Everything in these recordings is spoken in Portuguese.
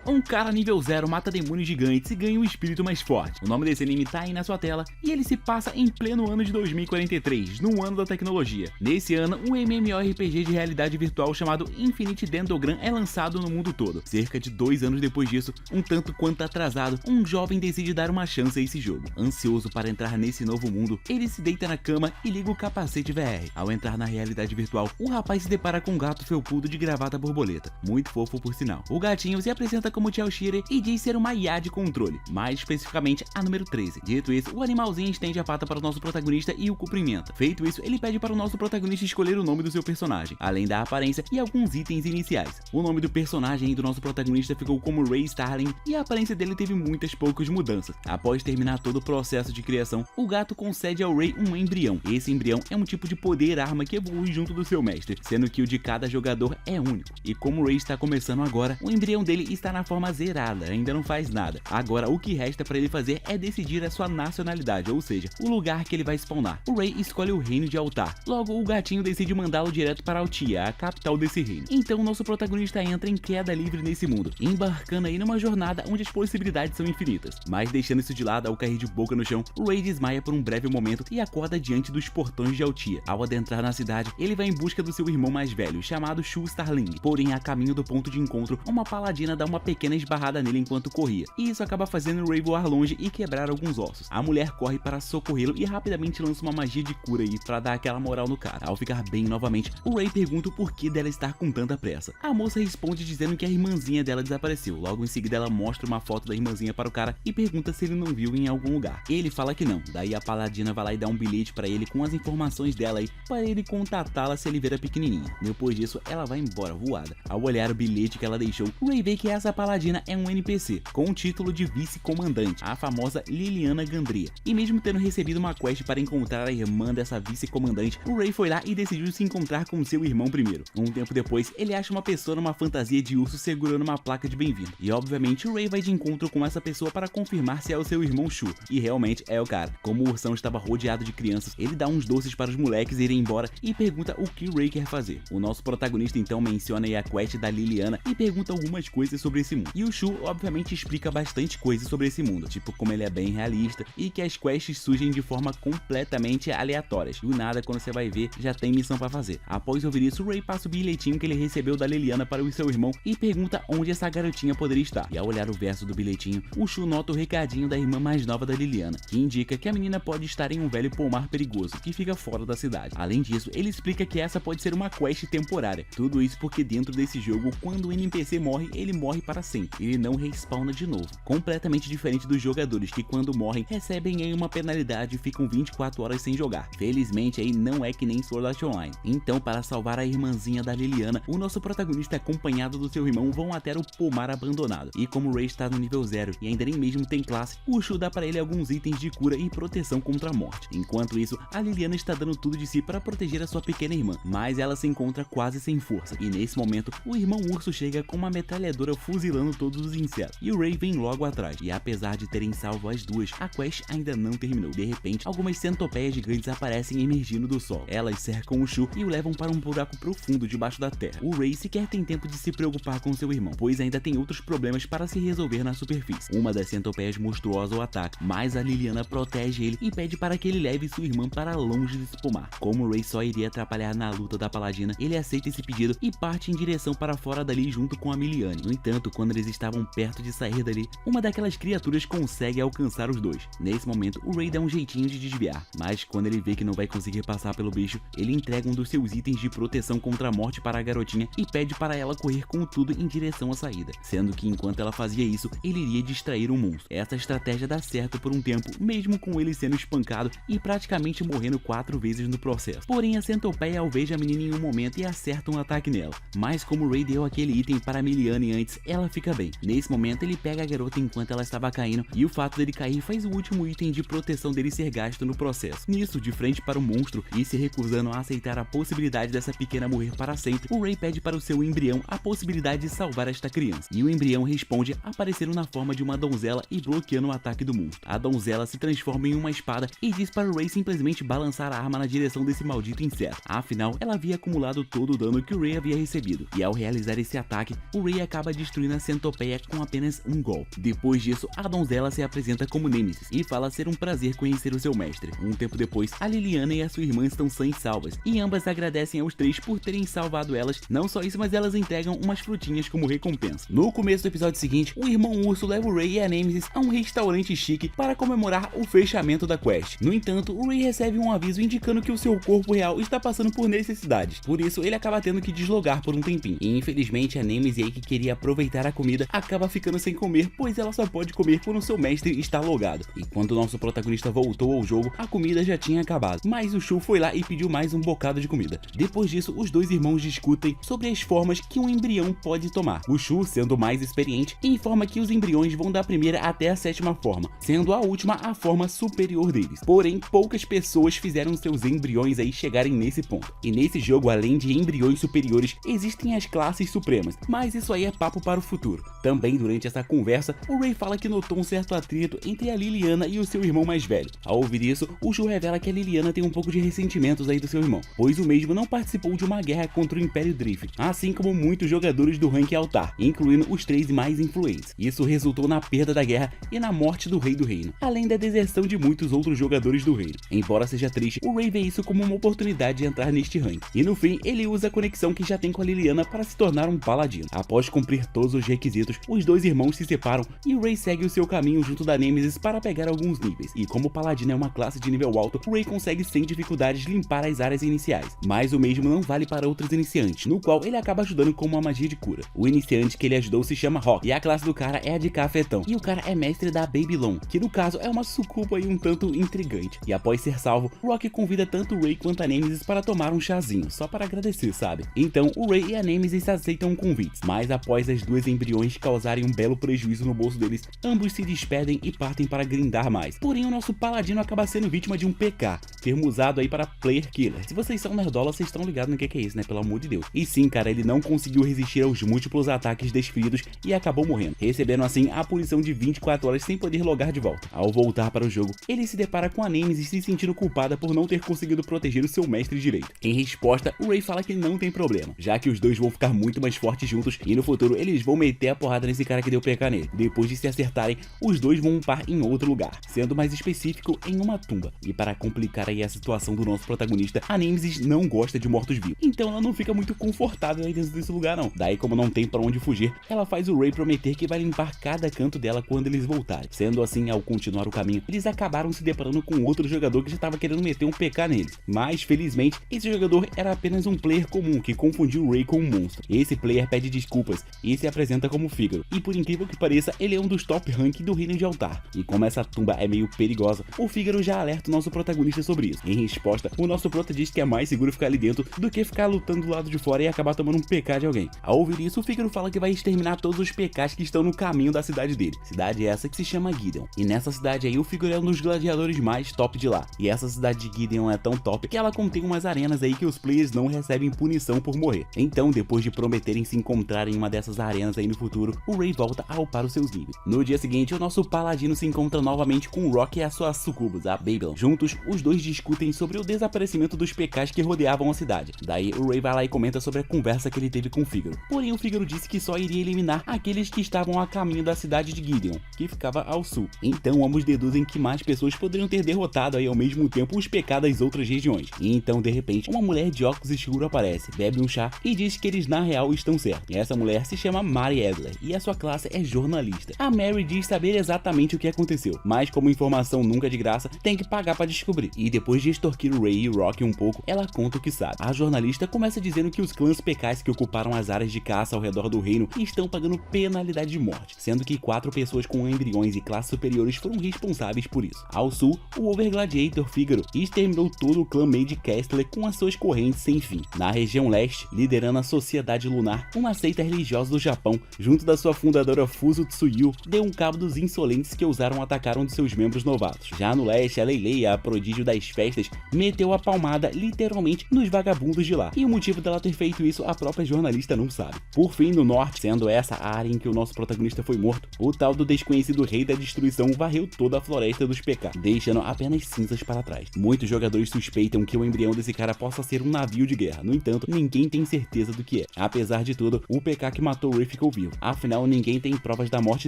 Um cara nível 0 mata demônios gigantes e ganha um espírito mais forte. O nome desse anime tá aí na sua tela e ele se passa em pleno ano de 2043, no ano da tecnologia. Nesse ano, um MMORPG de realidade virtual chamado Infinite Dendrogram é lançado no mundo todo. Cerca de 2 anos depois disso, um tanto quanto atrasado, um jovem decide dar uma chance a esse jogo. Ansioso para entrar nesse novo mundo, ele se deita na cama e liga o capacete VR. Ao entrar na realidade virtual, o rapaz se depara com um gato felpudo de gravata borboleta, muito fofo por sinal. O gatinho se apresenta como Chelshire e diz ser uma IA de controle, mais especificamente a número 13. Dito isso, o animalzinho estende a pata para o nosso protagonista e o cumprimenta. Feito isso, ele pede para o nosso protagonista escolher o nome do seu personagem, além da aparência e alguns itens iniciais. O nome do personagem do nosso protagonista ficou como Ray Starling e a aparência dele teve muitas poucas mudanças. Após terminar todo o processo de criação, o gato concede ao Ray um embrião. Esse embrião é um tipo de poder arma que evolui junto do seu mestre, sendo que o de cada jogador é único. E como o Ray está começando agora, o embrião dele está na forma zerada, ainda não faz nada. Agora o que resta para ele fazer é decidir a sua nacionalidade, ou seja, o lugar que ele vai spawnar. O Ray escolhe o reino de Altar. Logo, o gatinho decide mandá-lo direto para Altia, a capital desse reino. Então nosso protagonista entra em queda livre nesse mundo, embarcando aí numa jornada onde as possibilidades são infinitas. Mas deixando isso de lado, ao cair de boca no chão, o Ray desmaia por um breve momento e acorda diante dos portões de Altia. Ao adentrar na cidade, ele vai em busca do seu irmão mais velho, chamado Shu Starling. Porém, a caminho do ponto de encontro, uma paladina dá uma pequena esbarrada nele enquanto corria, e isso acaba fazendo o Ray voar longe e quebrar alguns ossos. A mulher corre para socorrê-lo e rapidamente lança uma magia de cura aí pra dar aquela moral no cara. Ao ficar bem novamente, o Ray pergunta o porquê dela estar com tanta pressa. A moça responde dizendo que a irmãzinha dela desapareceu. Logo em seguida ela mostra uma foto da irmãzinha para o cara e pergunta se ele não viu em algum lugar. Ele fala que não, daí a paladina vai lá e dá um bilhete para ele com as informações dela aí, para ele contatá-la se ele ver a pequenininha. Depois disso, ela vai embora voada. Ao olhar o bilhete que ela deixou, o Ray vê que essa paladina é um NPC, com o título de vice-comandante, a famosa Liliana Gandria. E mesmo tendo recebido uma quest para encontrar a irmã dessa vice-comandante, o Ray foi lá e decidiu se encontrar com seu irmão primeiro. Um tempo depois, ele acha uma pessoa numa fantasia de urso segurando uma placa de bem-vindo. E obviamente o Ray vai de encontro com essa pessoa para confirmar se é o seu irmão Shu. E realmente é o cara. Como o ursão estava rodeado de crianças, ele dá uns doces para os moleques irem embora e pergunta o que o Ray quer fazer. O nosso protagonista então menciona aí a quest da Liliana e pergunta algumas coisas sobre esse mundo. E o Shu obviamente explica bastante coisas sobre esse mundo, tipo como ele é bem realista e que as quests surgem de forma completamente aleatórias. Do nada, quando você vai ver, já tem missão para fazer. Após ouvir isso, o Ray passa o bilhetinho que ele recebeu da Liliana para o seu irmão e pergunta onde essa garotinha poderia estar. E ao olhar o verso do bilhetinho, o Shu nota o recadinho da irmã mais nova da Liliana, que indica que a menina pode estar em um velho pomar perigoso que fica fora da cidade. Além disso, ele explica que essa pode ser uma quest temporária. Tudo isso porque dentro desse jogo, quando o NPC morre, ele morre para sempre. Ele não respawna de novo. Completamente diferente dos jogadores que quando morrem, recebem aí uma penalidade e ficam 24 horas sem jogar. Felizmente aí não é que nem Sword Art Online. Então, para salvar a irmãzinha da Liliana, o nosso protagonista acompanhado do seu irmão vão até o pomar abandonado. E como o Ray está no nível 0 e ainda nem mesmo tem classe, o Shu dá para ele alguns itens de cura e proteção contra a morte. Enquanto isso, a Liliana está dando tudo de si para proteger a sua pequena irmã, mas ela se encontra quase sem força. E nesse momento, o irmão urso chega com uma metralhadora fuzilando todos os insetos. E o Ray vem logo atrás. E apesar de terem salvo as duas, a quest ainda não terminou. De repente, algumas centopeias gigantes aparecem emergindo do solo. Elas cercam o Shu e o levam para um buraco profundo debaixo da terra. O Ray sequer tem tempo de se preocupar com seu irmão, pois ainda tem outros problemas para se resolver na superfície. Uma das centopeias monstruosas o ataca, mas a Liliana protege ele e pede para que ele leve sua irmã para longe desse pomar. Como o Ray só iria atrapalhar na luta da paladina, ele aceita esse pedido e parte em direção para fora dali junto com a Miliane. No entanto, quando eles estavam perto de sair dali, uma daquelas criaturas consegue alcançar os dois. Nesse momento, o Ray dá um jeitinho de desviar, mas quando ele vê que não vai conseguir passar pelo bicho, ele entrega um dos seus itens de proteção contra a morte para a garotinha e pede para ela correr com tudo em direção à saída, sendo que enquanto ela fazia isso, ele iria distrair o monstro. Essa estratégia dá certo por um tempo, mesmo com ele sendo espancado e praticamente morrendo 4 vezes no processo. Porém, a centopeia alveja a menina em um momento e acerta um ataque nela, mas como o Ray deu aquele item para a Miliane antes, ela fica bem. Nesse momento, ele pega a garota enquanto ela estava caindo e o fato dele cair faz o último item de proteção dele ser gasto no processo. Nisso, de frente para o monstro e se recusando a aceitar a possibilidade dessa pequena morrer para sempre, o Ray pede para o seu embrião a possibilidade de salvar esta criança. E o embrião responde aparecendo na forma de uma donzela e bloqueando o ataque do monstro. A donzela se transforma em uma espada e diz para o Ray simplesmente balançar a arma na direção desse maldito inseto. Afinal, ela havia acumulado todo o dano que o Ray havia recebido. E ao realizar esse ataque, o Ray acaba destruindo elimina a Centopeia com apenas um golpe. Depois disso, a donzela se apresenta como Nemesis e fala ser um prazer conhecer o seu mestre. Um tempo depois, a Liliana e a sua irmã estão sãs e salvas, e ambas agradecem aos três por terem salvado elas. Não só isso, mas elas entregam umas frutinhas como recompensa. No começo do episódio seguinte, o irmão Urso leva o Ray e a Nemesis a um restaurante chique para comemorar o fechamento da quest. No entanto, o Ray recebe um aviso indicando que o seu corpo real está passando por necessidades, por isso ele acaba tendo que deslogar por um tempinho. E infelizmente a Nemesis aí, que queria aproveitar a comida, acaba ficando sem comer, pois ela só pode comer quando o seu mestre está logado. E quando o nosso protagonista voltou ao jogo, a comida já tinha acabado, mas o Shu foi lá e pediu mais um bocado de comida. Depois disso, os dois irmãos discutem sobre as formas que um embrião pode tomar. O Shu, sendo mais experiente, informa que os embriões vão da primeira até a sétima forma, sendo a última a forma superior deles. Porém, poucas pessoas fizeram seus embriões aí chegarem nesse ponto. E nesse jogo, além de embriões superiores, existem as classes supremas, mas isso aí é papo para o futuro. Também durante essa conversa, o Ray fala que notou um certo atrito entre a Liliana e o seu irmão mais velho. Ao ouvir isso, o Shu revela que a Liliana tem um pouco de ressentimentos aí do seu irmão, pois o mesmo não participou de uma guerra contra o Império Drift, assim como muitos jogadores do rank altar, incluindo os 3 mais influentes. Isso resultou na perda da guerra e na morte do rei do reino, além da deserção de muitos outros jogadores do reino. Embora seja triste, o Ray vê isso como uma oportunidade de entrar neste rank, e no fim ele usa a conexão que já tem com a Liliana para se tornar um paladino. Após cumprir todos os requisitos, os dois irmãos se separam e o Ray segue o seu caminho junto da Nemesis para pegar alguns níveis, e como o paladino é uma classe de nível alto, o Ray consegue sem dificuldades limpar as áreas iniciais, mas o mesmo não vale para outros iniciantes, no qual ele acaba ajudando com uma magia de cura. O iniciante que ele ajudou se chama Rock, e a classe do cara é a de cafetão, e o cara é mestre da Babylon, que no caso é uma sucuba e um tanto intrigante. E após ser salvo, Rock convida tanto o Ray quanto a Nemesis para tomar um chazinho, só para agradecer, sabe? Então o Ray e a Nemesis aceitam convites, mas após as duas embriões causarem um belo prejuízo no bolso deles, ambos se despedem e partem para grindar mais. Porém, o nosso paladino acaba sendo vítima de um PK, termo usado aí para Player Killer. Se vocês são nerdola, vocês estão ligados no que é isso, né? Pelo amor de Deus. E sim, cara, ele não conseguiu resistir aos múltiplos ataques desferidos e acabou morrendo, recebendo assim a punição de 24 horas sem poder logar de volta. Ao voltar para o jogo, ele se depara com a Nemesis se sentindo culpada por não ter conseguido proteger o seu mestre direito. Em resposta, o Ray fala que não tem problema, já que os dois vão ficar muito mais fortes juntos e no futuro eles vão meter a porrada nesse cara que deu PK nele. Depois de se acertarem, os dois vão upar em outro lugar, sendo mais específico em uma tumba. E para complicar aí a situação do nosso protagonista, a Nemesis não gosta de mortos-vivos, então ela não fica muito confortável aí dentro desse lugar não. Daí, como não tem pra onde fugir, ela faz o Ray prometer que vai limpar cada canto dela quando eles voltarem. Sendo assim, ao continuar o caminho, eles acabaram se deparando com outro jogador que já estava querendo meter um PK neles. Mas, felizmente, esse jogador era apenas um player comum que confundiu o Ray com um monstro. Esse player pede desculpas e se apresenta como Fígaro. E por incrível que pareça, ele é um dos top rank do reino de altar. E como essa tumba é meio perigosa, o Fígaro já alerta o nosso protagonista sobre isso. Em resposta, o nosso prota diz que é mais seguro ficar ali dentro do que ficar lutando do lado de fora e acabar tomando um PK de alguém. Ao ouvir isso, o Fígaro fala que vai exterminar todos os PKs que estão no caminho da cidade dele. Cidade essa que se chama Gideon. E nessa cidade aí, o Fígaro é um dos gladiadores mais top de lá. E essa cidade de Gideon é tão top que ela contém umas arenas aí que os players não recebem punição por morrer. Então, depois de prometerem se encontrar em uma dessas arenas aí no futuro, o Ray volta a upar os seus níveis. No dia seguinte, o nosso paladino se encontra novamente com o Rock e a sua sucubus, a Babylon. Juntos, os dois discutem sobre o desaparecimento dos PKs que rodeavam a cidade. Daí, o Ray vai lá e comenta sobre a conversa que ele teve com o Fígaro. Porém, o Fígaro disse que só iria eliminar aqueles que estavam a caminho da cidade de Gideon, que ficava ao sul. Então, ambos deduzem que mais pessoas poderiam ter derrotado aí ao mesmo tempo os PK das outras regiões. E então, de repente, uma mulher de óculos escuros aparece, bebe um chá e diz que eles na real estão certos. E essa mulher se chama Mary Adler e a sua classe é jornalista. A Mary diz saber exatamente o que aconteceu, mas como informação nunca é de graça, tem que pagar para descobrir. E depois de extorquir o Ray e o Rock um pouco, ela conta o que sabe. A jornalista começa dizendo que os clãs PKs que ocuparam as áreas de caça ao redor do reino estão pagando penalidade de morte, sendo que 4 pessoas com embriões e classes superiores foram responsáveis por isso. Ao sul, o Over Gladiator Fígaro exterminou todo o clã Maid Castler com as suas correntes sem fim. Na região leste, liderando a Sociedade Lunar, uma seita religiosa do Japão, junto da sua fundadora Fuzo Tsuyu, deu um cabo dos insolentes que ousaram atacar um de seus membros novatos. Já no leste, a Leileia, a prodígio das festas, meteu a palmada literalmente nos vagabundos de lá. E o motivo dela ter feito isso, a própria jornalista não sabe. Por fim, no norte, sendo essa a área em que o nosso protagonista foi morto, o tal do desconhecido Rei da Destruição varreu toda a floresta dos PK, deixando apenas cinzas para trás. Muitos jogadores suspeitam que o embrião desse cara possa ser um navio de guerra, no entanto, ninguém tem certeza do que é. Apesar de tudo, o PK que matou o Ray ficou vivo, afinal ninguém tem provas da morte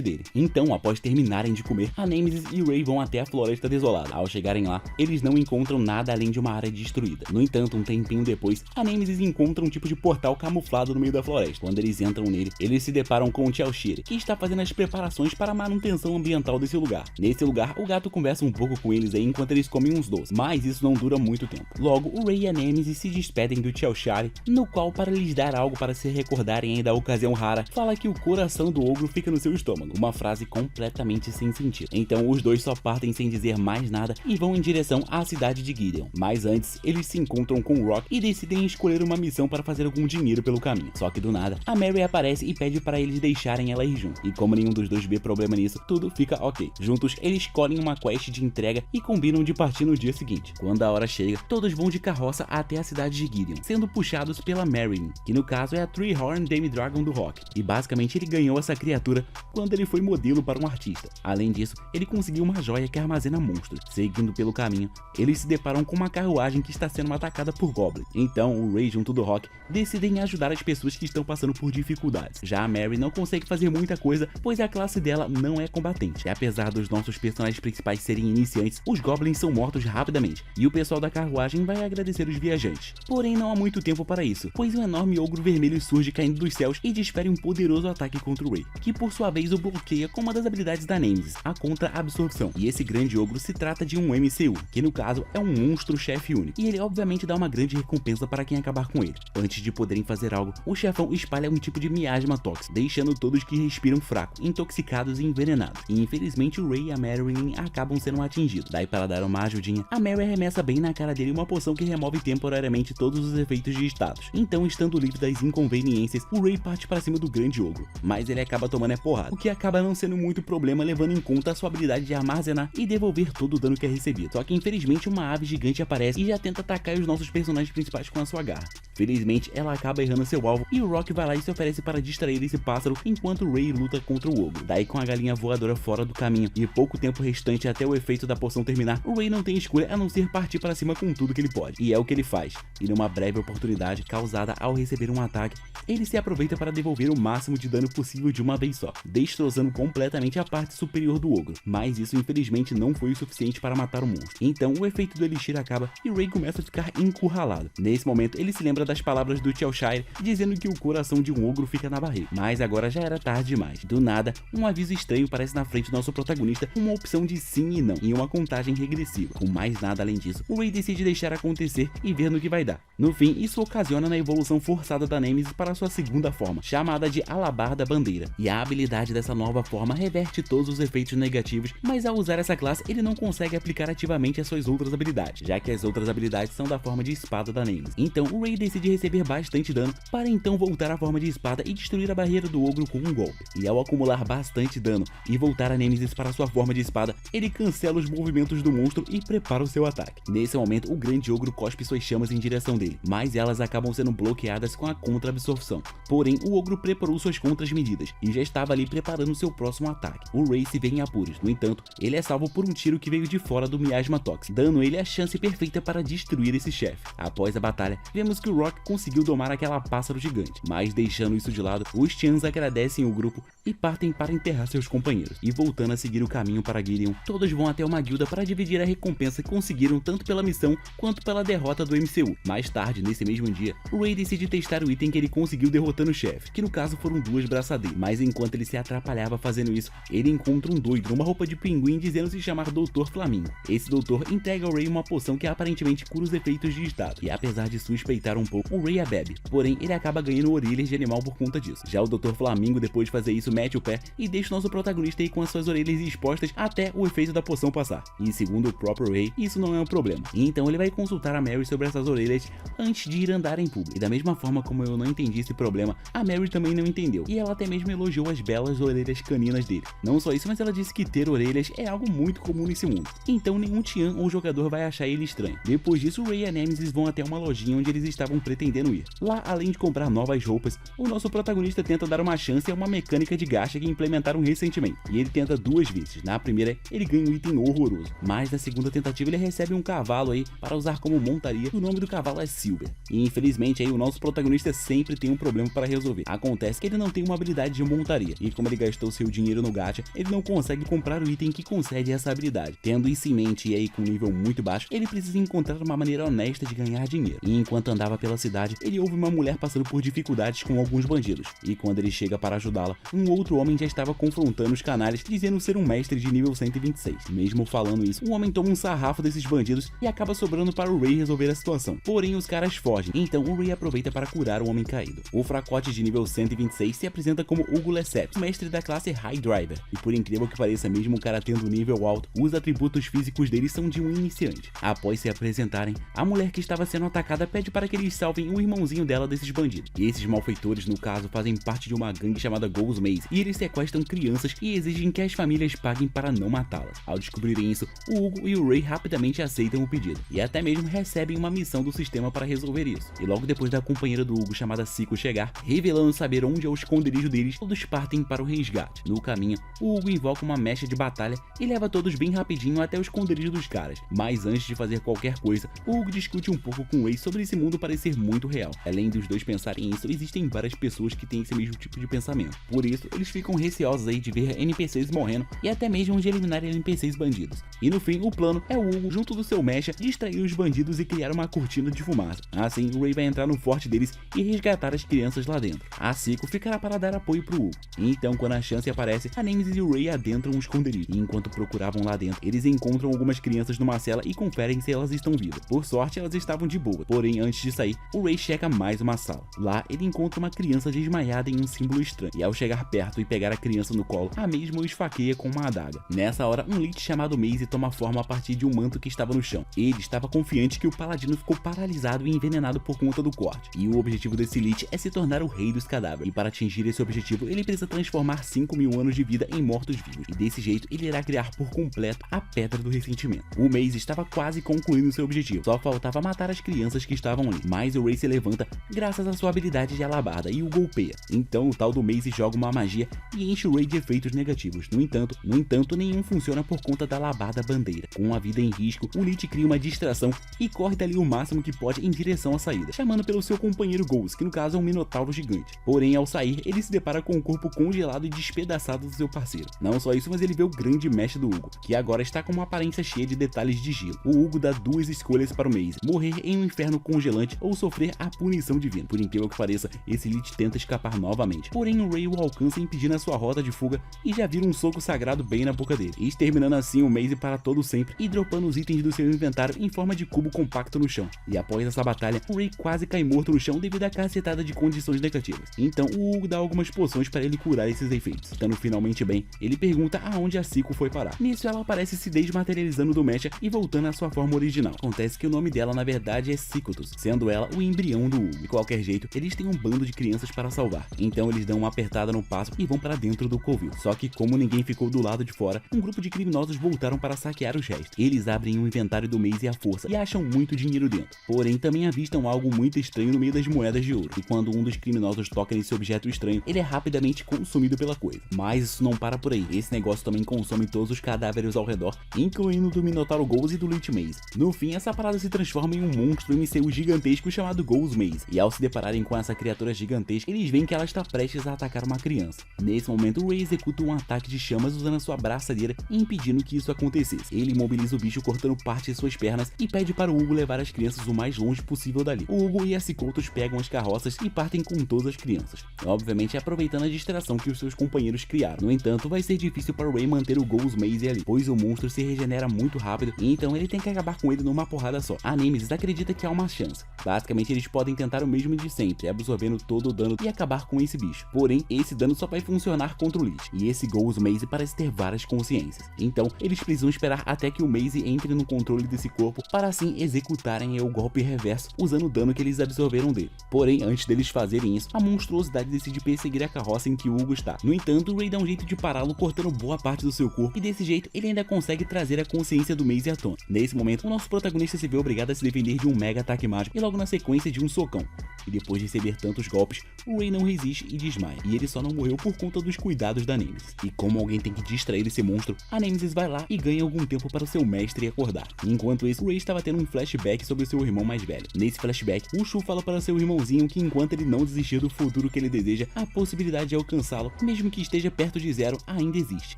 dele. Então, após terminarem de comer, a Nemesis e o Ray vão até a Floresta Desolada. Ao chegarem lá, eles não encontram nada além de uma área destruída. No entanto, um tempinho depois, a Nemesis encontra um tipo de portal camuflado no meio da floresta. Quando eles entram nele, eles se deparam com o Cheshire, que está fazendo as preparações para a manutenção ambiental desse lugar. Nesse lugar, o gato conversa um pouco com eles aí enquanto eles comem uns doces, mas isso não dura muito tempo. Logo, o Ray e a Nemesis se despedem do Cheshire, no qual, para lhes dar algo para se recordarem aí da ocasião rara, fala que o coração do ogro fica no seu estômago, uma frase completamente sem sentido. Então os dois só partem sem dizer mais nada e vão em direção à cidade de Gideon. Mas antes, eles se encontram com o Rock e decidem escolher uma missão para fazer algum dinheiro pelo caminho. Só que do nada, a Mary aparece e pede para eles deixarem ela ir junto. E como nenhum dos dois vê problema nisso, tudo fica ok. Juntos, eles escolhem uma quest de entrega e combinam de partir no dia seguinte. Quando a hora chega, todos vão de carroça até a cidade de Gideon, sendo puxados pela Marilyn, que no caso é a Three-Horn Demi-Dragon do Rock. E basicamente ele ganhou essa criatura quando ele foi modelo para um artista. Além disso, ele conseguiu uma joia que armazena monstros. Seguindo pelo caminho, eles se deparam com uma carruagem que está sendo atacada por goblins. Então o Ray junto do Rock decidem ajudar as pessoas que estão passando por dificuldades. Já a Mary não consegue fazer muita coisa, pois a classe dela não é combatente. E apesar dos nossos personagens principais serem iniciantes, os goblins são mortos rapidamente, e o pessoal da carruagem vai agradecer os viajantes. Porém, não há muito tempo para isso, pois um enorme ogro vermelho surge caindo dos céus e desfere um poderoso ataque contra o Ray, que por sua vez o bloqueia com uma das habilidades da Nemesis, a contra-absorção. E esse grande ogro se trata de um MCU, que no caso é um monstro-chefe único, e ele obviamente dá uma grande recompensa para quem acabar com ele. Antes de poderem fazer algo, o chefão espalha um tipo de miasma tóxico, deixando todos que respiram fraco, intoxicados e envenenados. E infelizmente o Ray e a Marilyn acabam sendo atingidos. Daí, para dar uma ajudinha, a Mary arremessa bem na cara dele uma poção que remove temporariamente todos os efeitos de status. Então, estando livre das inconveniências, o Ray parte para cima do grande ogro, mas ele acaba tomando porrada, o que acaba não sendo muito problema, levando em conta a sua habilidade de armazenar e devolver todo o dano que é recebido. Só que infelizmente uma ave gigante aparece e já tenta atacar os nossos personagens principais com a sua garra. Felizmente ela acaba errando seu alvo e o Rock vai lá e se oferece para distrair esse pássaro enquanto o Ray luta contra o ogro. Daí, com a galinha voadora fora do caminho e pouco tempo restante até o efeito da poção terminar, o Ray não tem escolha a não ser partir para cima com tudo que ele pode. E é o que ele faz. E numa breve oportunidade causada ao receber um ataque, ele se aproveita para devolver o máximo de dano possível de uma vez só, destroçando completamente a parte superior do ogro. Mas isso infelizmente não foi o suficiente para matar o monstro. Então o efeito do elixir acaba e o Ray começa a ficar encurralado. Nesse momento ele se lembra das palavras do Cheshire dizendo que o coração de um ogro fica na barriga. Mas agora já era tarde demais. Do nada, um aviso estranho aparece na frente do nosso protagonista, uma opção de sim e não, em uma contagem regressiva. Com mais nada além disso, o Ray decide deixar acontecer e ver no que vai dar. No fim, isso ocasiona na evolução forçada da Nemesis para sua segunda forma, chamada de Alabarda Bandeira. E a habilidade dessa nova forma reverte todos os efeitos negativos, mas ao usar essa classe ele não consegue aplicar ativamente as suas outras habilidades, já que as outras habilidades são da forma de espada da Nemesis. Então o Ray decide receber bastante dano para então voltar à forma de espada e destruir a barreira do ogro com um golpe. E ao acumular bastante dano e voltar a Nemesis para sua forma de espada, ele cancela os movimentos do monstro e prepara o seu ataque. Nesse momento o grande ogro cospe suas chamas em direção dele, mas elas acabam sendo bloqueadas com a contra-absorção. Porém o ogro preparou suas contras-medidas e já estava ali preparando seu próximo ataque. O Ray se vê em apuros, no entanto ele é salvo por um tiro que veio de fora do miasma tóxico, dando ele a chance perfeita para destruir esse chefe. Após a batalha, vemos que o Rock conseguiu domar aquela pássaro gigante, mas deixando isso de lado, os Chans agradecem o grupo e partem para enterrar seus companheiros. E voltando a seguir o caminho para Gideon, todos vão até uma guilda para dividir a recompensa que conseguiram tanto pela missão quanto pela derrota do MCU. Mais tarde, nesse mesmo dia, o Ray decide testar o item que ele conseguiu derrotando o chefe, que no caso foram duas braçadeiras. Mas enquanto ele se atrapalhava fazendo isso, ele encontra um doido numa roupa de pinguim dizendo se chamar Dr. Flamingo. Esse doutor entrega ao Ray uma poção que aparentemente cura os efeitos de estado, e apesar de suspeitar um pouco, o Ray a bebe, porém ele acaba ganhando orelhas de animal por conta disso. Já o Dr. Flamingo, depois de fazer isso, mete o pé e deixa o nosso protagonista aí com as suas orelhas expostas até o efeito da poção passar. E segundo o próprio Ray, isso não é um problema. E então ele vai consultar a Mary sobre essas orelhas antes de ir andar em público. E da mesma forma como eu não entendi esse problema, a Mary também não entendeu. E ela até mesmo elogiou as belas orelhas caninas dele. Não só isso, mas ela disse que ter orelhas é algo muito comum nesse mundo. Então nenhum Tian ou jogador vai achar ele estranho. Depois disso, o Ray e a Nemesis vão até uma lojinha onde eles estavam pretendendo ir. Lá, além de comprar novas roupas, o nosso protagonista tenta dar uma chance a uma mecânica de gacha que implementaram recentemente. E ele tenta duas vezes. Na primeira, ele ganha um item horroroso. Mas na segunda tentativa, ele recebe um cavalo aí para usar como montaria. O nome do cavalo é Silver. E infelizmente aí o nosso protagonista sempre tem um problema para resolver. Acontece que ele não tem uma habilidade de montaria, e como ele gastou seu dinheiro no gacha, ele não consegue comprar o item que concede essa habilidade. Tendo isso em mente e aí com um nível muito baixo, ele precisa encontrar uma maneira honesta de ganhar dinheiro. E enquanto andava pela cidade, ele ouve uma mulher passando por dificuldades com alguns bandidos, e quando ele chega para ajudá-la, um outro homem já estava confrontando os canalhas, dizendo ser um mestre de nível 126. Mesmo falando isso, o homem toma um sarrafo desses bandidos e acaba sobrando para o Ray resolver a situação. Porém, os caras fogem, então o Ray aproveita para curar o homem caído. O fracote de nível 126 se apresenta como Hugo Lecept, mestre da classe High Driver, e por incrível que pareça, mesmo o cara tendo nível alto, os atributos físicos dele são de um iniciante. Após se apresentarem, a mulher que estava sendo atacada pede para que eles salvem o irmãozinho dela desses bandidos. E esses malfeitores, no caso, fazem parte de uma gangue chamada Ghost Maze, e eles sequestram crianças e exigem que as famílias paguem para não matá-las. Ao descobrirem isso, o Hugo e o Ray rapidamente aceitam o pedido, e até mesmo recebem uma missão do sistema para resolver isso. E logo depois da companheira do Hugo, chamada Cico, chegar, revelando saber onde é o esconderijo deles, todos partem para o resgate. No caminho, o Hugo invoca uma mecha de batalha e leva todos bem rapidinho até o esconderijo dos caras. Mas antes de fazer qualquer coisa, o Hugo discute um pouco com o Ray sobre esse mundo parecer muito real. Além dos dois pensarem isso, existem várias pessoas que têm esse mesmo tipo de pensamento. Por isso, eles ficam receosos aí de ver NPCs morrendo e até mesmo de eliminar NPCs bandidos. E no fim, o plano é o Hugo, junto do seu mecha, distrair os bandidos e criar uma cortina de fumaça. Assim, o Ray vai entrar no forte deles e resgatar as crianças lá dentro. A Cico ficará para dar apoio pro Hugo. Então, quando a chance aparece, a Nemesis e o Ray adentram o esconderijo. E enquanto procuravam lá dentro, eles encontram algumas crianças numa cela e conferem se elas estão vivas. Por sorte, elas estavam de boa. Porém, antes de sair, o Ray checa mais uma sala. Lá, ele encontra uma criança desmaiada em um símbolo estranho. E ao chegar perto e pegar a criança no colo, a mesma o esfaqueia com uma adaga. Nessa hora, um Lich chamado Maze toma forma a partir de um manto que estava no chão. Ele estava confiante que o paladino ficou paralisado e envenenado por conta do corte. E o objetivo desse Lich é se tornar o rei dos cadáveres. E para atingir esse objetivo, ele precisa transformar 5.000 anos de vida em mortos-vivos. E desse jeito, ele irá criar por completo a Pedra do Ressentimento. O Maze estava quase concluindo seu objetivo. Só faltava matar as crianças que estavam ali. Mas o Ray se levanta graças à sua habilidade de alabarda e o golpeia. Então o tal do Maze joga uma magia e enche o Ray de efeitos negativos. No entanto, nenhum funciona por conta da alabarda bandeira. Com a vida em risco, o Lich cria uma distração e corre dali o máximo que pode em direção à saída, chamando pelo seu companheiro Ghost, que no caso é um minotauro gigante. Porém, ao sair, ele se depara com o corpo congelado e despedaçado do seu parceiro. Não só isso, mas ele vê o grande mestre do Hugo, que agora está com uma aparência cheia de detalhes de gelo. O Hugo dá duas escolhas para o Maze: morrer em um inferno congelante ou sofrer a punição divina. Por incrível que pareça, esse Lich tenta escapar novamente. Porém, o Ray o alcança impedindo a sua rota de fuga e já vira um soco sagrado bem na boca dele, exterminando assim o Maze para todo sempre e dropando os itens do seu inventário em forma de cubo compacto no chão. E após essa batalha, o Ray quase cai morto no chão devido à cacetada de condições negativas. Então o Hugo dá algumas poções para ele curar esses efeitos. Estando finalmente bem, ele pergunta aonde a Cico foi parar. Nisso ela aparece se desmaterializando do mecha e voltando à sua forma original. Acontece que o nome dela na verdade é Cicutus, sendo ela o embrião do Hugo. De qualquer jeito, eles têm um bando de crianças para salvar. Então eles dão uma apertada no passo e vão para dentro do covil. Só que como ninguém ficou do lado de fora, um grupo de criminosos voltaram para saquear os restos. Eles abrem o inventário do Maze à força e acham muito dinheiro dentro. Porém, também avistam algo muito estranho no meio das moedas de ouro. E quando um dos criminosos toca nesse objeto estranho, ele é rapidamente consumido pela coisa. Mas isso não para por aí. Esse negócio também consome todos os cadáveres ao redor, incluindo o do Minotauro Ghost e do Lich Maze. No fim, essa parada se transforma em um monstro MCU gigantesco chamado Ghost Maze. E ao se depararem com essa criatura gigantesca, eles veem que ela está prestes a atacar uma criança. Nesse momento, o Ray executa um ataque de chamas usando a sua braçadeira, impedindo que isso acontecesse. Ele imobiliza o bicho cortando parte de suas pernas e pede para o Hugo levar as crianças o mais longe possível dali. O Hugo e a Cicutus pegam as carroças e partem com todas as crianças, obviamente aproveitando a distração que os seus companheiros criaram. No entanto, vai ser difícil para o Ray manter o Ghost Maze ali, pois o monstro se regenera muito rápido e então ele tem que acabar com ele numa porrada só. A Nemesis acredita que há uma chance. Basicamente, eles podem tentar o mesmo de sempre, absorvendo todo o dano e acabar com esse bicho. Porém, esse dano só vai funcionar contra o Lich, e esse Ghost Maze parece ter várias consciências. Então, eles precisam esperar até que o Maze entre no controle desse corpo para assim executarem o golpe reverso usando o dano que eles absorveram dele. Porém, antes deles fazerem isso, a monstruosidade decide perseguir a carroça em que o Hugo está. No entanto, o Ray dá um jeito de pará-lo cortando boa parte do seu corpo e desse jeito ele ainda consegue trazer a consciência do Maze à tona. Nesse momento, o nosso protagonista se vê obrigado a se defender de um mega ataque mágico e logo na sequência de um socão. E depois de receber tantos golpes, o Ray não resiste e desmaia. E ele só não morreu por conta dos cuidados da Nemesis. E como alguém tem que distrair esse monstro, a Nemesis vai lá e ganha algum tempo para o seu mestre acordar. Enquanto isso, o Ray estava tendo um flashback sobre o seu irmão mais velho. Nesse flashback, o Shu fala para seu irmãozinho que enquanto ele não desistir do futuro que ele deseja, a possibilidade de alcançá-lo, mesmo que esteja perto de zero, ainda existe.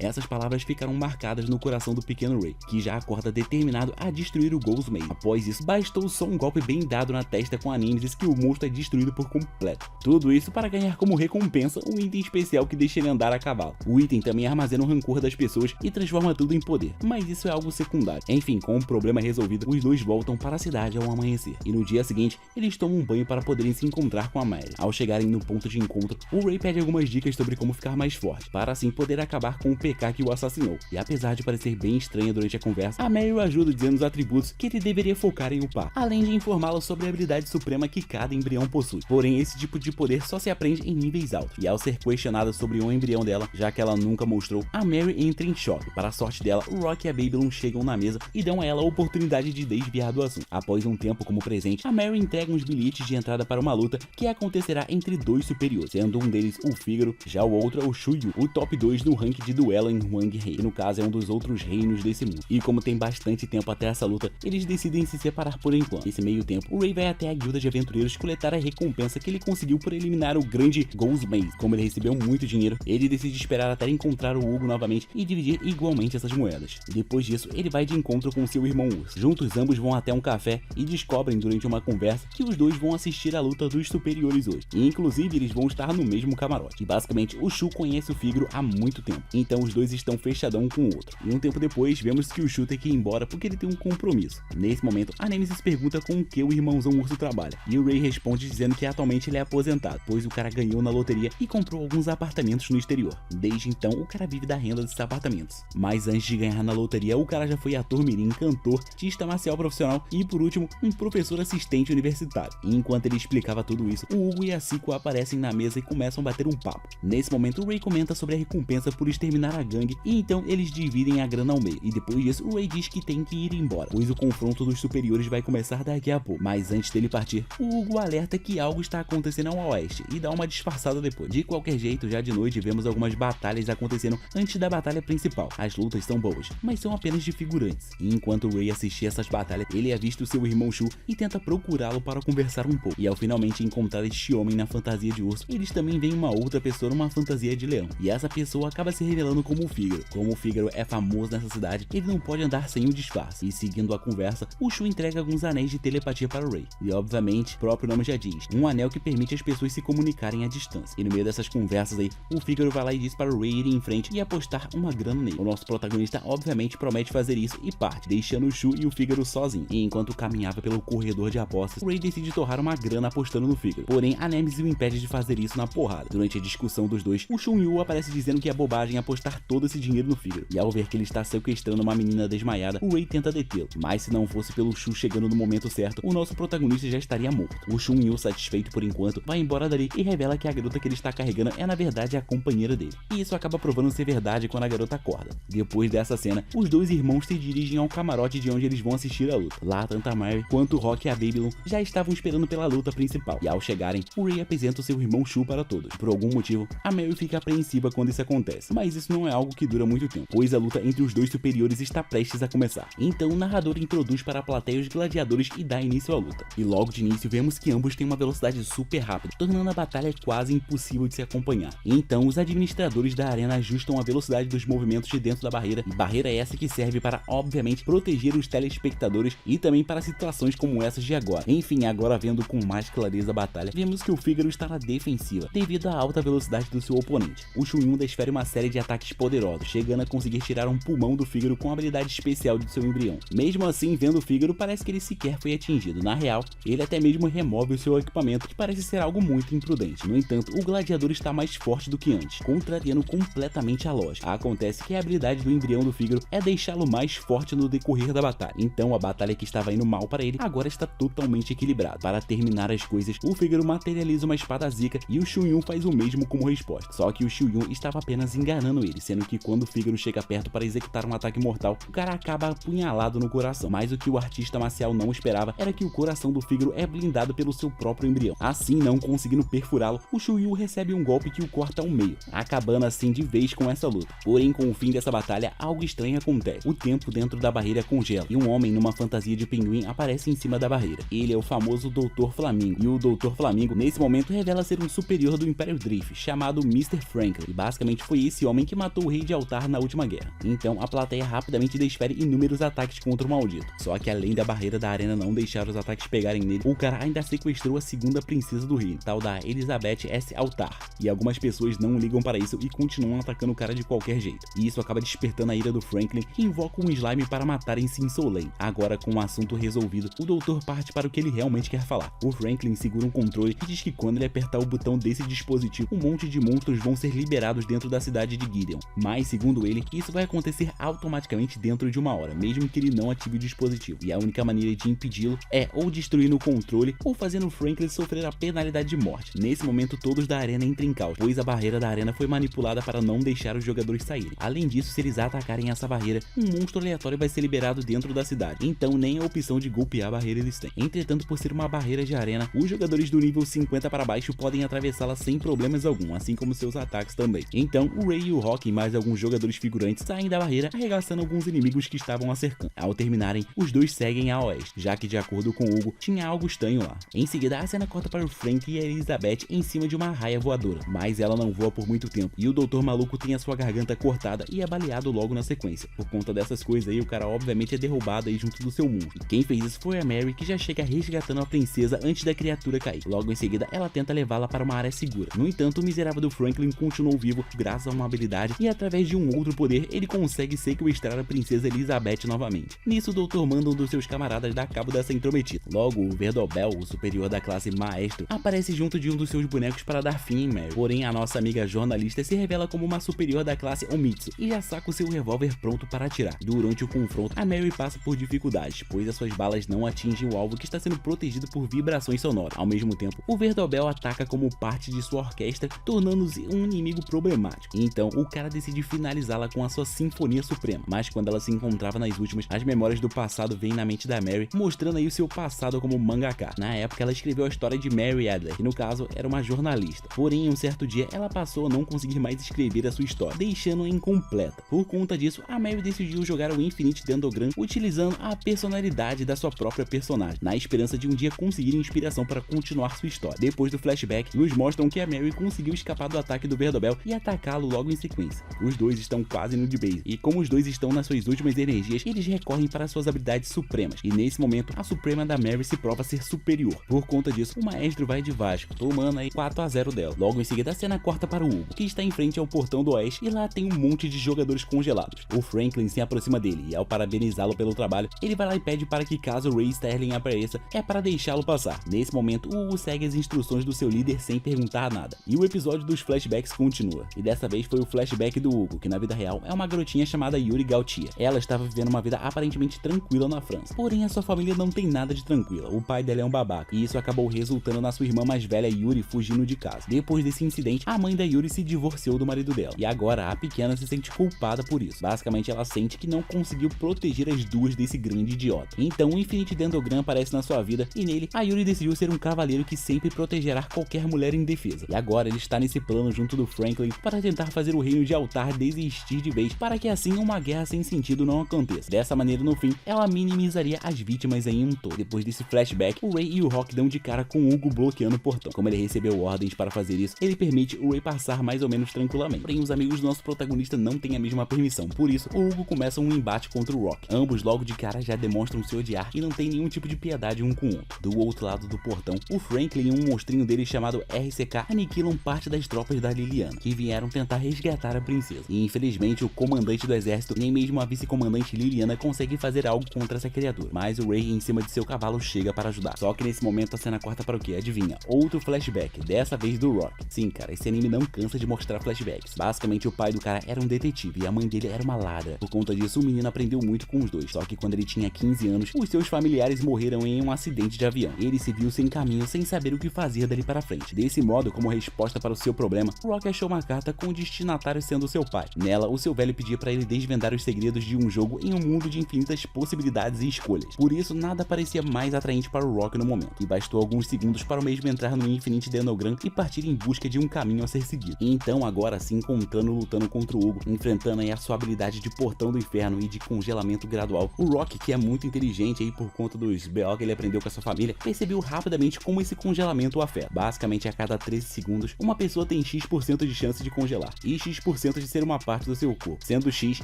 Essas palavras ficaram marcadas no coração do pequeno Ray, que já acorda determinado a destruir o Ghost Maze. Após isso, bastou só um golpe bem dado na testa com a Nemesis que o monstro é destruído por completo. Tudo isso para ganhar como recompensa um item especial que deixa ele andar a cavalo. O item também armazena o rancor das pessoas e transforma tudo em poder, mas isso é algo secundário. Enfim, com o problema resolvido, os dois voltam para a cidade ao amanhecer, e no dia seguinte, eles tomam um banho para poderem se encontrar com a Mary. Ao chegarem no ponto de encontro, o Ray pede algumas dicas sobre como ficar mais forte, para assim poder acabar com o PK que o assassinou. E apesar de parecer bem estranha durante a conversa, a Mary o ajuda dizendo os atributos que ele deveria focar em upar, além de informá-lo sobre a habilidade suprema que cada embrião possui. Porém, esse tipo de poder só se aprende em níveis altos, e ao ser questionada sobre o embrião dela, já que ela nunca mostrou, a Mary entra em choque. Para a sorte dela, o Rock e a Babylon chegam na mesa e dão a ela a oportunidade de desviar do assunto. Após um tempo como presente, a Mary entrega uns bilhetes de entrada para uma luta que acontecerá entre dois superiores, sendo um deles o Fígaro, já o outro é o Shuyu, o top 2 no ranking de duelo em Huang-Rei, que no caso é um dos outros reinos desse mundo. E como tem bastante tempo até essa luta, eles decidem se separar por enquanto. Nesse meio tempo, o Ray vai até a guilda de aventureiros coletar a recompensa que ele conseguiu por eliminar o grande Ghost Maze. Como ele recebeu muito dinheiro, ele decide esperar até encontrar o Hugo novamente e dividir igualmente essas moedas. Depois disso, ele vai de encontro com seu irmão Urso. Juntos, ambos vão até um café e descobrem durante uma conversa que os dois vão assistir a luta dos superiores hoje. E inclusive, eles vão estar no mesmo camarote. E basicamente, o Shu conhece o Fígaro há muito tempo, então os dois estão fechadão um com o outro. E um tempo depois, vemos que o Shu tem que ir embora porque ele tem um compromisso. Nesse momento, a Nemesis pergunta com o que o irmãozão Urso trabalha, e o Ray responde dizendo que atualmente ele é aposentado, pois o cara ganhou na loteria e comprou alguns apartamentos no exterior. Desde então, o cara vive da renda desses apartamentos. Mas antes de ganhar na loteria, o cara já foi ator mirim, cantor, artista marcial profissional e, por último, um professor assistente universitário. E enquanto ele explicava tudo isso, o Hugo e a Zico aparecem na mesa e começam a bater um papo. Nesse momento, o Ray comenta sobre a recompensa por exterminar a gangue e então eles dividem a grana ao meio. E depois disso, o Ray diz que tem que ir embora, pois o confronto dos superiores vai começar daqui a pouco. Mas antes dele partir, o Hugo alerta que algo está acontecendo ao oeste e dá uma disfarçada depois. De qualquer jeito, já de noite vemos algumas batalhas acontecendo antes da batalha principal. As lutas são boas, mas são apenas de figurantes. E enquanto o Ray assistia essas batalhas, ele avista o seu irmão Shu e tenta procurá-lo para conversar um pouco. E ao finalmente encontrar este homem na fantasia de urso, eles também veem uma outra pessoa numa fantasia de leão. E essa pessoa acaba se revelando como o Fígaro. Como o Fígaro é famoso nessa cidade, ele não pode andar sem o disfarce. E seguindo a conversa, o Shu entrega alguns anéis de telepatia para o Ray. E obviamente, o próprio nome já diz, um anel que permite as pessoas se comunicarem à distância. E no meio dessas conversas aí, o Fígaro vai lá e diz para o Ray ir em frente e apostar uma grana nele. O nosso protagonista obviamente promete fazer isso e parte, deixando o Shu e o Fígaro sozinhos. E enquanto caminhava pelo corredor de apostas, o Ray decide torrar uma grana apostando no Fígaro. Porém, a Nemesis o impede de fazer isso na porrada. Durante a discussão dos dois, o Shun Yu aparece dizendo que é bobagem apostar todo esse dinheiro no Fígaro. E ao ver que ele está sequestrando uma menina desmaiada, o Ray tenta detê-lo. Mas se não fosse pelo Shu chegando no momento certo, o nosso protagonista já estaria morto. O Shun Yu, satisfeito por enquanto, vai embora dali e revela que a garota que ele está carregando é na verdade a companheira dele. E isso acaba provando ser verdade quando a garota acorda. Depois dessa cena, os dois irmãos se dirigem ao camarote de onde eles vão assistir a luta. Lá, tanto a Mary quanto o Rock e a Babylon já estavam esperando pela luta principal. E ao chegarem, o Ray apresenta o seu irmão Shu para todos. Por algum motivo, a Mary fica apreensiva quando isso acontece, mas isso não é algo que dura muito tempo, pois a luta entre os dois superiores está prestes a começar. Então o narrador introduz para a plateia os gladiadores e dá início à luta. E logo de início vemos que ambos têm uma velocidade super rápida, tornando a batalha quase impossível de se acompanhar. Então os administradores da arena ajustam a velocidade dos movimentos de dentro da barreira, e barreira essa que serve para, obviamente, proteger os telespectadores e também para situações como essas de agora. Enfim, agora vendo com mais clareza a batalha, vemos que o Fígaro está na defensiva, devido à alta velocidade do seu oponente. O Shun Yu desfere uma série de ataques poderosos, chegando a conseguir tirar um pulmão do Fígaro com a habilidade especial de seu embrião. Mesmo assim, vendo o Fígaro, parece que ele sequer foi atingido. Na real, ele até mesmo remove o seu equipamento, que parece ser algo muito imprudente. No entanto, o gladiador está mais forte do que antes, contrariando completamente a lógica. Acontece que a habilidade do embrião do Fígaro é deixá-lo mais forte no decorrer da batalha. Então, a batalha que estava indo mal para ele, agora está totalmente equilibrada. Para terminar as coisas, o Fígaro materializa uma espada Zika e o Shun Yu faz o mesmo como resposta. Só que o Shun Yu estava apenas enganando ele, sendo que quando o Fígaro chega perto para executar um ataque mortal, o cara acaba apunhalado no coração. Mas o que o artista marcial não esperava era que o coração do Fígaro é blindado pelo seu próprio embrião. Assim, não conseguindo perfurá-lo, o Shun Yu recebe um golpe que o corta ao meio, acabando assim de vez com essa luta. Porém, com o fim dessa batalha, algo estranho acontece. O tempo dentro da barreira congela e um homem numa fantasia de pinguim aparece em cima da barreira. Ele é o famoso Dr. Flamingo, e o Dr. Flamingo nesse momento revela ser um superior do Império Drift, chamado Mr. Franklin, e basicamente foi esse homem que matou o rei de Altar na última guerra. Então a plateia rapidamente desfere inúmeros ataques contra o maldito. Só que além da barreira da arena não deixar os ataques pegarem nele, o cara ainda sequestrou a segunda princesa do reino, tal da Elizabeth S. Altar, e algumas pessoas não ligam para isso e continuam atacando o cara de qualquer jeito. E isso acaba despertando a ira do Franklin, que invoca um slime para matar em Sin Soleil. Agora, com o assunto resolvido, o doutor parte para o que ele realmente quer falar. O Franklin segura um controle e diz que quando ele apertar o botão desse dispositivo, um monte de monstros vão ser liberados dentro da cidade de Gideon. Mas, segundo ele, isso vai acontecer automaticamente dentro de uma hora, mesmo que ele não ative o dispositivo. E a única maneira de impedi-lo é ou destruindo o controle ou fazendo o Franklin sofrer a penalidade de morte. Nesse momento, todos da arena entram em caos, pois a barreira da arena foi manipulada para não deixar os jogadores saírem. Além disso, se eles atacarem essa barreira, um monstro aleatório vai ser liberado dentro da cidade, então nem a opção de golpear a barreira eles têm. Entretanto, por ser uma barreira de arena, os jogadores do nível 50 para baixo podem atravessá-la sem problemas algum, assim como seus ataques também. Então, o Ray e o Rock e mais alguns jogadores figurantes saem da barreira, arregaçando alguns inimigos que estavam a cercando. Ao terminarem, os dois seguem a oeste, já que de acordo com Hugo, tinha algo estranho lá. Em seguida, a cena corta para o Frank e a Elizabeth em cima de uma raia voadora, mas ela não voa por muito tempo, e o Doutor Maluco tem a sua garganta cortada e é baleado logo na sequência. Por conta dessas coisas aí, o cara obviamente é derrubado aí junto do seu mundo. E quem fez isso foi a Mary, que já chega resgatando a princesa antes da criatura cair. Logo em seguida, ela tenta levá-la para uma área segura. No entanto, o miserável do Franklin continuou vivo graças a uma habilidade e através de um outro poder, ele consegue sequestrar a princesa Elizabeth novamente. Nisso, o doutor manda um dos seus camaradas dar cabo dessa intrometida. Logo, o Verdobel, o superior da classe Maestro, aparece junto de um dos seus bonecos para dar fim em Mary. Porém, a nossa amiga jornalista se revela como uma superior da classe Omitsu e já saca o seu revólver pronto para atirar. Durante o confronto, a Mary passa por dificuldades, pois as suas balas não atingem o alvo que está sendo protegido por vibrações sonoras. Ao mesmo tempo, o Verdobel ataca como parte de sua orquestra, tornando-se um inimigo problemático. Então, o cara decide finalizá-la com a sua Sinfonia Suprema. Mas quando ela se encontrava nas últimas, as memórias do passado vêm na mente da Mary, mostrando aí o seu passado como mangaka. Na época, ela escreveu a história de Mary Adler, que no caso era uma jornalista. Porém, um certo dia, ela passou a não conseguir mais escrever a sua história, deixando-a incompleta. Por conta disso, a Mary decidiu jogar o Infinite Dendrogram utilizando a personalidade da sua própria personagem, na esperança de um dia conseguir inspiração para continuar sua história. Depois do flashback, nos mostram que a Mary conseguiu escapar do ataque do Verdobel e atacá-lo logo em sequência. Os dois estão quase no D-Base, e como os dois estão nas suas últimas energias, eles recorrem para suas habilidades supremas, e nesse momento, a Suprema da Mary se prova ser superior. Por conta disso, o Maestro vai de Vasco, tomando aí 4-0 dela. Logo em seguida, a cena corta para o Hugo, que está em frente ao portão do oeste, e lá tem um monte de jogadores congelados. O Franklin se aproxima dele, e ao parabenizá-lo pelo trabalho, ele vai lá e pede para que caso Ray Sterling apareça, é para deixá-lo passar. Nesse momento, o Hugo segue as instruções do seu líder sem perguntar nada. E o episódio dos flashbacks continua. E dessa vez foi o flashback do Hugo, que na vida real é uma garotinha chamada Yuri Gautier. Ela estava vivendo uma vida aparentemente tranquila na França. Porém, a sua família não tem nada de tranquila. O pai dela é um babaca, e isso acabou resultando na sua irmã mais velha, Yuri, fugindo de casa. Depois desse incidente, a mãe da Yuri se divorciou do marido dela. E agora, a pequena se sente culpada por isso. Basicamente, ela sente que não conseguiu proteger as duas desse grande idiota. Então, o Infinite Dendrogram aparece na sua vida, e nele, a Yuri decidiu ser um cavaleiro que sempre protegerá qualquer mulher indefesa. E agora, ele está nesse plano junto do Franklin para tentar fazer o reino de Altar desistir de vez, para que assim uma guerra sem sentido não aconteça. Dessa maneira, no fim, ela minimizaria as vítimas em um todo. Depois desse flashback, o Ray e o Rock dão de cara com o Hugo bloqueando o portão. Como ele recebeu ordens para fazer isso, ele permite o Ray passar mais ou menos tranquilamente. Porém, os amigos do nosso protagonista não têm a mesma permissão. Por isso, o Hugo começa um embate contra o Rock. Ambos logo de cara já demonstram se odiar e não tem nenhum tipo de piedade um com o outro. Do outro lado do portão, o Franklin e um monstrinho dele chamado RCK aniquilam parte das tropas da Liliana, que vieram tentar resgatar a princesa. E infelizmente, o comandante do exército, nem mesmo a vice-comandante Liliana consegue fazer algo contra essa criatura. Mas o Ray, em cima de seu cavalo, chega para ajudar. Só que nesse momento a cena corta para o que? Adivinha? Outro flashback, dessa vez do Rock. Sim, cara, esse anime não cansa de mostrar flashbacks. Basicamente, o pai do cara era um detetive e a mãe dele era uma ladra. Por conta disso, o menino aprendeu muito com os dois. Só que quando ele tinha 15 anos, os seus familiares morreram em um acidente de avião. Ele se viu sem caminho, sem saber o que fazer dali para frente. Desse modo, como resposta para o seu problema, Rock achou uma carta com o destinatário sendo seu pai. Nela, o seu velho pedia para ele desvendar os segredos de um jogo em um mundo de infinitas possibilidades e escolhas. Por isso, nada parecia mais atraente para o Rock no momento, e bastou alguns segundos para o mesmo entrar no Infinite Dendrogram e partir em busca de um caminho a ser seguido. E então, agora se encontrando lutando contra o Hugo, enfrentando aí a sua habilidade de portão do inferno e de congelamento gradual, o Rock, que é muito inteligente aí por conta dos BO que ele aprendeu com a sua família, percebeu rapidamente como esse congelamento o afeta. Basicamente, basicamente a cada 13 segundos, uma pessoa tem X% de chance de congelar, e X% de ser uma parte do seu corpo, sendo X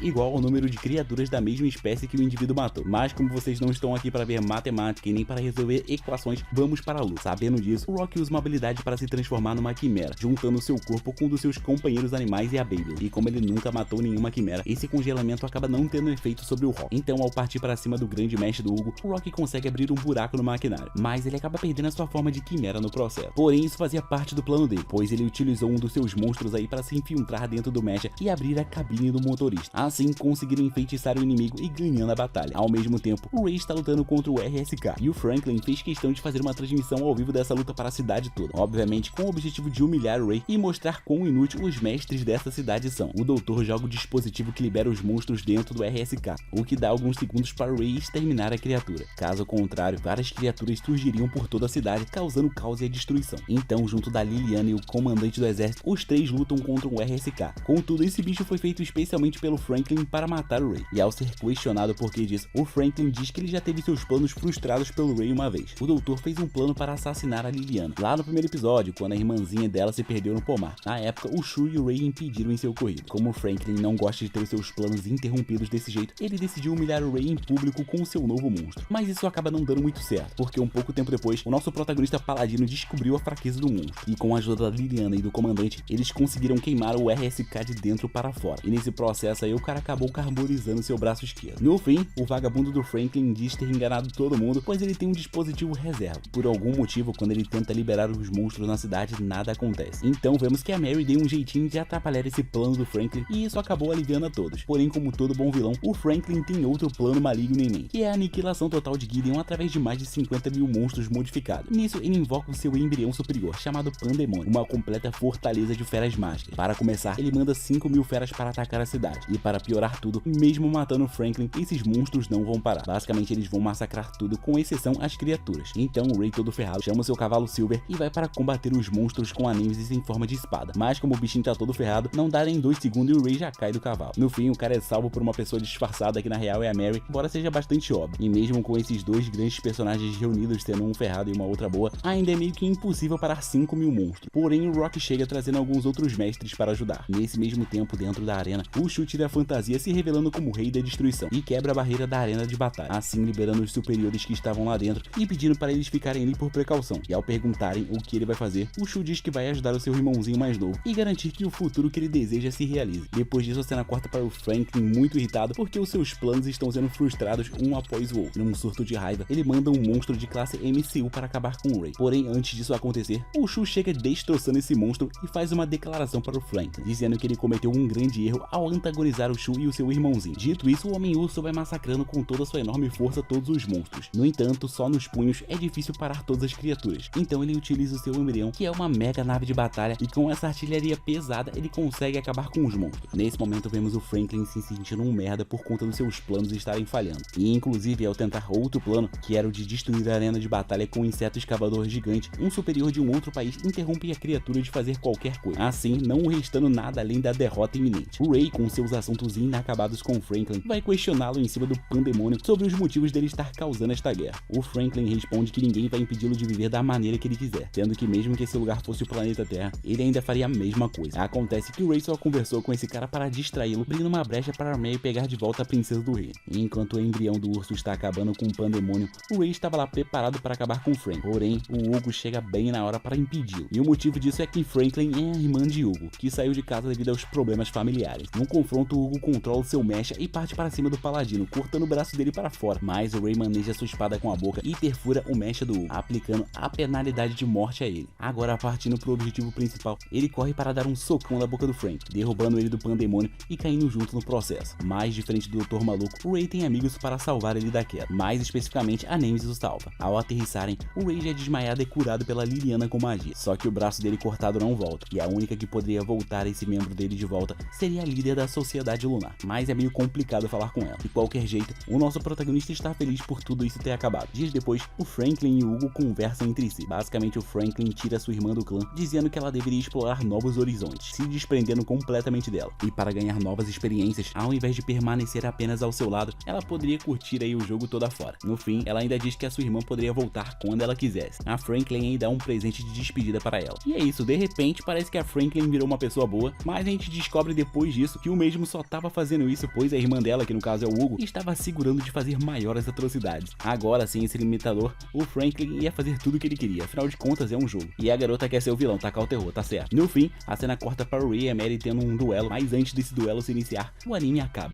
igual ao número de criaturas da mesma espécie que o indivíduo matou. Mas como vocês não estão aqui para ver matemática e nem para resolver equações, vamos para a luta. Sabendo disso, o Rock usa uma habilidade para se transformar numa quimera, juntando seu corpo com um dos seus companheiros animais e a Beyblade. E como ele nunca matou nenhuma quimera, esse congelamento acaba não tendo efeito sobre o Rock. Então, ao partir para cima do grande mestre do Hugo, o Rock consegue abrir um buraco no maquinário, mas ele acaba perdendo a sua forma de quimera no processo. Porém, isso fazia parte do plano dele, pois ele utilizou um dos seus monstros aí para se infiltrar dentro do mecha e abrir a cabine do motorista. Assim, conseguiram enfeitiçar o inimigo e ganhando a batalha. Ao mesmo tempo, o Ray está lutando contra o RSK, e o Franklin fez questão de fazer uma transmissão ao vivo dessa luta para a cidade toda, obviamente com o objetivo de humilhar o Ray e mostrar quão inútil os mestres dessa cidade são. O doutor joga o dispositivo que libera os monstros dentro do RSK, o que dá alguns segundos para o Ray exterminar a criatura. Caso contrário, várias criaturas surgiriam por toda a cidade, causando caos e destruição. Então, junto da Liliana e o comandante do exército, os três lutam contra o RSK. Contudo, esse bicho foi feito especialmente pelo Franklin para matar o Ray, e ao ser questionado por que disso, o Franklin diz que ele já teve seus planos frustrados pelo Ray uma vez. O doutor fez um plano para assassinar a Liliana, lá no primeiro episódio, quando a irmãzinha dela se perdeu no pomar. Na época, o Shu e o Ray impediram em seu ocorrido. Como o Franklin não gosta de ter os seus planos interrompidos desse jeito, ele decidiu humilhar o Ray em público com o seu novo monstro. Mas isso acaba não dando muito certo, porque um pouco tempo depois, o nosso protagonista paladino descobriu a fraqueza do monstro, e com a ajuda da Liliana e do comandante, eles conseguiram queimar o RSK de dentro para fora, e nesse processo aí o cara acabou carbonizando seu braço esquerdo. No fim, o vagabundo do Franklin diz ter enganado todo mundo, pois ele tem um dispositivo reserva. Por algum motivo, quando ele tenta liberar os monstros na cidade, nada acontece. Então vemos que a Mary deu um jeitinho de atrapalhar esse plano do Franklin, e isso acabou aliviando a todos. Porém, como todo bom vilão, o Franklin tem outro plano maligno em mente, que é a aniquilação total de Gideon através de mais de 50 mil monstros modificados. Nisso, ele invoca o seu embrião superior, chamado Pandemônio, uma completa fortaleza de feras mágicas. Para começar, ele manda 5 mil feras para atacar a cidade, e para piorar tudo, mesmo matando o Franklin, esses monstros não vão parar. Basicamente, eles vão massacrar tudo, com exceção as criaturas. Então, o Ray todo ferrado chama o seu cavalo Silver e vai para combater os monstros com a Nemesis em forma de espada. Mas como o bichinho tá todo ferrado, não dá nem 2 segundos e o Ray já cai do cavalo. No fim, o cara é salvo por uma pessoa disfarçada que na real é a Mary, embora seja bastante óbvio. E mesmo com esses dois grandes personagens reunidos tendo um ferrado e uma outra boa, ainda é meio que impossível parar 5 mil monstros. Porém, o Rock chega trazendo alguns outros mestres para ajudar. Nesse mesmo tempo, dentro da arena, o Shu tira a fantasia se revelando como rei da destruição e quebra a barreira da arena de batalha, assim liberando os superiores que estavam lá dentro e pedindo para eles ficarem ali por precaução. E ao perguntarem o que ele vai fazer, o Shu diz que vai ajudar o seu irmãozinho mais novo e garantir que o futuro que ele deseja se realize. Depois disso, a cena corta para o Franklin muito irritado porque os seus planos estão sendo frustrados um após o outro. Num surto de raiva, ele manda um monstro de classe MCU para acabar com o Ray. Porém, antes disso acontecer, o Shu chega destroçando esse monstro e faz uma declaração para o Franklin, dizendo que ele cometeu um grande erro ao antagonizar o Shu e o seu irmãozinho. Dito isso, o Homem-Urso vai massacrando com toda a sua enorme força todos os monstros. No entanto, só nos punhos é difícil parar todas as criaturas. Então ele utiliza o seu embrião, que é uma mega nave de batalha, e com essa artilharia pesada, ele consegue acabar com os monstros. Nesse momento, vemos o Franklin se sentindo um merda por conta dos seus planos estarem falhando. E inclusive, ao tentar outro plano, que era o de destruir a arena de batalha com um inseto escavador gigante, um superior de um outro país interrompe a criatura de fazer qualquer coisa, assim não restando nada além da derrota iminente. O Ray, com seus assuntos inacabados com o Franklin, vai questioná-lo em cima do Pandemônio sobre os motivos dele estar causando esta guerra. O Franklin responde que ninguém vai impedi-lo de viver da maneira que ele quiser, sendo que mesmo que esse lugar fosse o planeta Terra, ele ainda faria a mesma coisa. Acontece que o Ray só conversou com esse cara para distraí-lo, abrindo uma brecha para a Mary pegar de volta a princesa do rei. E enquanto o embrião do urso está acabando com o Pandemônio, o Ray estava lá preparado para acabar com o Frank. Porém, o Hugo chega bem na hora para impedi-lo. E o motivo disso é que Franklin é a irmã de Hugo, que saiu de casa devido aos problemas familiares. Num confronto, o Hugo controla o seu mecha e parte para cima do paladino, cortando o braço dele para fora. Mas o Ray maneja sua espada com a boca e perfura o mecha do Hugo, aplicando a penalidade de morte a ele. Agora, partindo pro objetivo principal, ele corre para dar um socão na boca do Frank, derrubando ele do Pandemônio e caindo junto no processo. Mas, diferente do Dr. Maluco, o Ray tem amigos para salvar ele da queda. Mais especificamente, a Nemesis o salva. Ao aterrissarem, o Ray já é desmaiado e curado pela Liliana com magia. Só que o braço dele cortado não volta, e a única que poderia voltar esse membro dele de volta seria a líder da Sociedade Lunar. Mas é meio complicado falar com ela. De qualquer jeito, o nosso protagonista está feliz por tudo isso ter acabado. Dias depois, o Franklin e o Hugo conversam entre si. Basicamente, o Franklin tira sua irmã do clã, dizendo que ela deveria explorar novos horizontes, se desprendendo completamente dela. E para ganhar novas experiências, ao invés de permanecer apenas ao seu lado, ela poderia curtir aí o jogo toda fora. No fim, ela ainda diz que a sua irmã poderia voltar quando ela quisesse. A Franklin ainda dá um presente presente de despedida para ela. E é isso, de repente parece que a Franklin virou uma pessoa boa, mas a gente descobre depois disso que o mesmo só tava fazendo isso pois a irmã dela, que no caso é o Hugo, estava segurando de fazer maiores atrocidades. Agora sim, esse limitador, o Franklin ia fazer tudo o que ele queria, afinal de contas é um jogo. E a garota quer ser o vilão, tacar o terror, tá certo. No fim, a cena corta para o Ray e a Mary tendo um duelo, mas antes desse duelo se iniciar, o anime acaba.